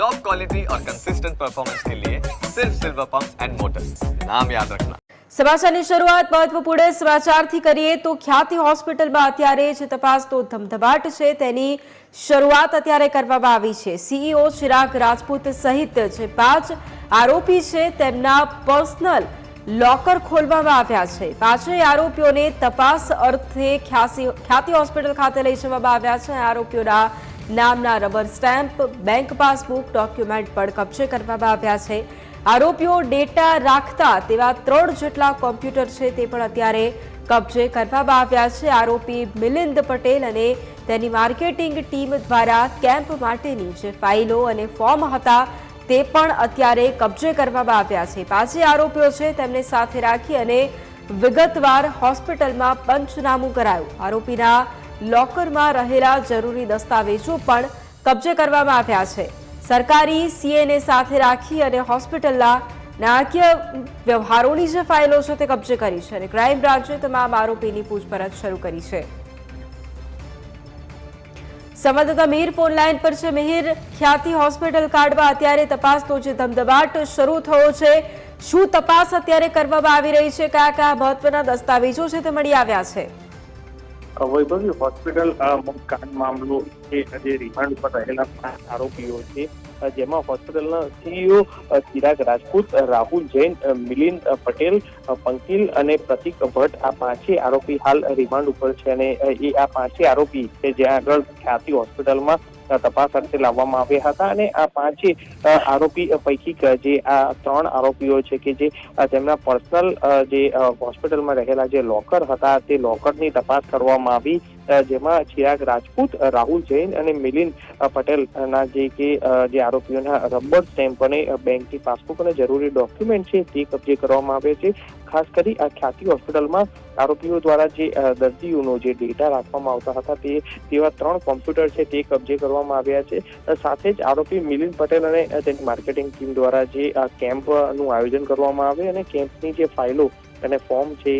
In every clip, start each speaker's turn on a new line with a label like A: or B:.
A: Top quality और consistent performance के लिए सिर्फ सिल्वर पंप्स एंड मोटर्स, नाम याद रखना।
B: સમાચારની શરૂઆત મહત્વપૂર્ણ સમાચારથી કરીએ તો ખ્યાતિ હોસ્પિટલમાં અત્યારે જે તપાસનો ધમધમાટ છે તેની શરૂઆત અત્યારે કરવામાં આવી છે। સીઈઓ ચિરાગ રાજપૂત સહિત જે 5 આરોપી છે તેમના પર્સનલ લોકર ખોલવામાં આવ્યા છે। 5 આરોપીઓને તપાસ અર્થે ખ્યાતિ હોસ્પિટલ ખાતે લઈ જવામાં આવ્યા છે। આરોપીઓના નામના rubber stamp, bank passbook, document પણ કબજે કરવામાં આવ્યા છે। આરોપીઓ ડેટા રાખતા તેવા 3 જેટલા કોમ્પ્યુટર છે તે પણ અત્યારે કબજે કરવામાં આવ્યા છે। આરોપી મિલિંદ પટેલ અને તેની માર્કેટિંગ ટીમ દ્વારા કેમ્પ માટેની જે ફાઇલો અને ફોર્મ હતા તે પણ અત્યારે કબજે કરવામાં આવ્યા છે। 5 આરોપીઓ છે તેમને સાથે રાખી અને વિગતવાર હોસ્પિટલમાં પંચનામું કરાયું। આરોપીના લોકરમાં રહેલા જરૂરી દસ્તાવેજો પણ કબજે કરવામાં આવ્યા છે। સરકારી સીએને સાથે રાખી અને હોસ્પિટલના નાણાકીય વ્યવહારોની જે ફાઇલો છે તે કબજે કરી છે અને ક્રાઇમ બ્રાન્ચે તમામ આરોપીની પૂછપરછ શરૂ કરી છે। સંવાદદાતા મિહિર ફોન લાઈન પર છે। મિહિર, ખ્યાતિ હોસ્પિટલ કાંડમાં અત્યારે તપાસનો જે ધમધમાટ શરૂ થયો છે, શું તપાસ અત્યારે કરવામાં આવી રહી છે? કયા કયા મહત્વના દસ્તાવેજો છે તે મળી આવ્યા છે?
C: વૈભવી હોસ્પિટલ કાંડ મામલો જે રિમાન્ડ પર રહેલા 5 આરોપીઓ છે, જેમાં હોસ્પિટલના સીઈઓ ચિરાગ રાજપૂત, રાહુલ જૈન, મિલિંદ પટેલ, પંકિલ અને પ્રતિક ભટ્ટ આ 5 આરોપી હાલ રિમાન્ડ ઉપર છે અને એ આ 5 આરોપી છે જ્યાં આગળ ખ્યાતિ હોસ્પિટલમાં તપાસ અર્થે લાવવામાં આવ્યા હતા અને આ 5 આરોપી પૈકી જે આ 3 આરોપીઓ છે કે જે તેમના પર્સનલ જે હોસ્પિટલમાં રહેલા જે લોકર હતા તે લોકરની તપાસ કરવામાં આવી, જેમાં ચિરાગ રાજપૂત, રાહુલ જૈન અને મિલિંદ પટેલના જે આરોપીઓના રબર સ્ટેમ્પ અને બેંકની પાસબુક અને જરૂરી ડોક્યુમેન્ટ છે તે કબજે કરવામાં આવે છે। ખાસ કરી આ ખ્યાતિ હોસ્પિટલમાં આરોપીઓ દ્વારા જે દર્દીઓનો જે ડેટા રાખવામાં આવતા હતા તેવા 3 કોમ્પ્યુટર છે તે કબજે કરવામાં આવ્યા છે। સાથે જ આરોપી મિલિંદ પટેલ અને તેની માર્કેટિંગ ટીમ દ્વારા જે કેમ્પનું આયોજન કરવામાં આવે અને કેમ્પની જે ફાઇલો અને ફોર્મ છે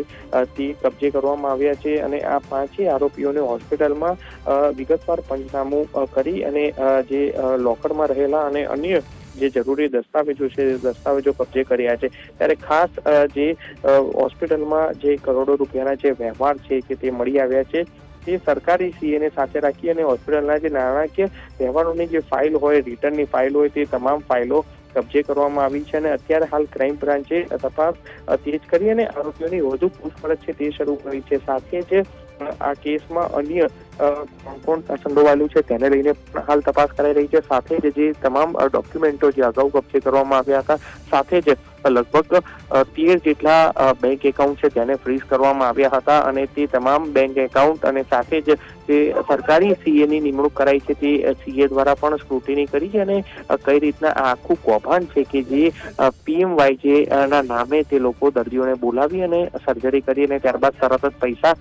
C: તે કબજે કરવામાં આવ્યા છે અને આ 5 આરોપીઓને હોસ્પિટલમાં વિગતવાર પંચનામું કરી અને જે લોકરમાં રહેલા અને અન્ય જે જરૂરી દસ્તાવેજો છે દસ્તાવેજો કબજે કર્યા છે। ત્યારે ખાસ જે હોસ્પિટલમાં જે કરોડો રૂપિયાના જે વ્યવહાર છે કે તે મળી આવ્યા છે તે સરકારી સીએને સાથે રાખી અને હોસ્પિટલના જે નાણાકીય વ્યવહારોની જે ફાઇલ હોય, રિટર્નની ફાઇલ હોય તે તમામ ફાઇલો કબજે કરવામાં આવી છે અને અત્યારે હાલ ક્રાઇમ બ્રાન્ચે તપાસ તેજ કરી અને આરોપીઓની વધુ પૂછપરછ છે તે શરૂ કરી છે। સાથે જ આ કેસમાં અન્ય કોણ સંડોવાયેલું છે તેને લઈને પણ હાલ તપાસ કરાઈ રહી છે। સાથે જ જે તમામ ડોક્યુમેન્ટો જે અગાઉ કબજે કરવામાં આવ્યા હતા, સાથે જ લગભગ 13 જેટલા બેંક એકાઉન્ટ છે તેને ફ્રીઝ કરવામાં આવ્યા હતા અને તે તમામ બેંક એકાઉન્ટ અને સાથે જ જે સરકારી સીએની નિમણૂક કરાઈ છે તે સીએ દ્વારા પણ સ્ક્રુટિની કરી અને કઈ રીતના આ આખું કૌભાંડ છે કે જે પીએમવાયજે ના નામે તે લોકો દર્દીઓને બોલાવી અને સર્જરી કરી અને ત્યારબાદ તરત જ પૈસા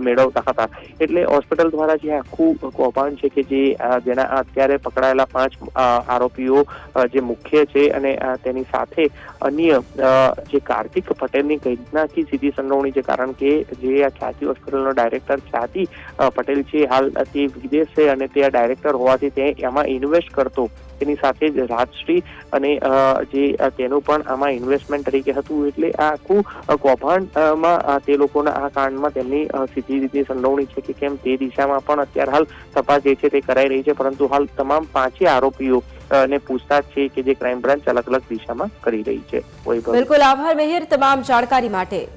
C: મેળવતા હતા। એટલે હોસ્પિટલ દ્વારા જે આખું કૌભાંડ છે કે જેના અત્યારે પકડાયેલા 5 આરોપીઓ જે મુખ્ય છે અને તેની સાથે અન્ય જે કાર્તિક પટેલની કઈ રીતનાથી સીધી સંડોવણી છે, કારણ કે જે આ ખ્યાતિ હોસ્પિટલનો ડાયરેક્ટર ખ્યાતિ પટેલ છે હાલ તે વિદેશ છે અને તે ડાયરેક્ટર હોવાથી તે એમાં ઇન્વેસ્ટ કરતો, તેની સાથે જ રાજશ્રી અને જે તેનું પણ આમાં ઇન્વેસ્ટમેન્ટ તરીકે હતું। એટલે આ આખું કૌભાંડમાં તે લોકોના આ કાંડમાં તેમની સીધી રીતે સંડોવણી છે કે કેમ તે દિશામાં પણ અત્યારે હાલ તપાસ જે છે તે કરાઈ રહી છે, પરંતુ હાલ તમામ 5 આરોપીઓ ને પૂછતાછ છે કે જે ક્રાઇમ બ્રાન્ચ અલગ અલગ દિશામાં કરી રહી છે।
B: બિલકુલ, આભાર મિહિર તમામ જાણકારી માટે।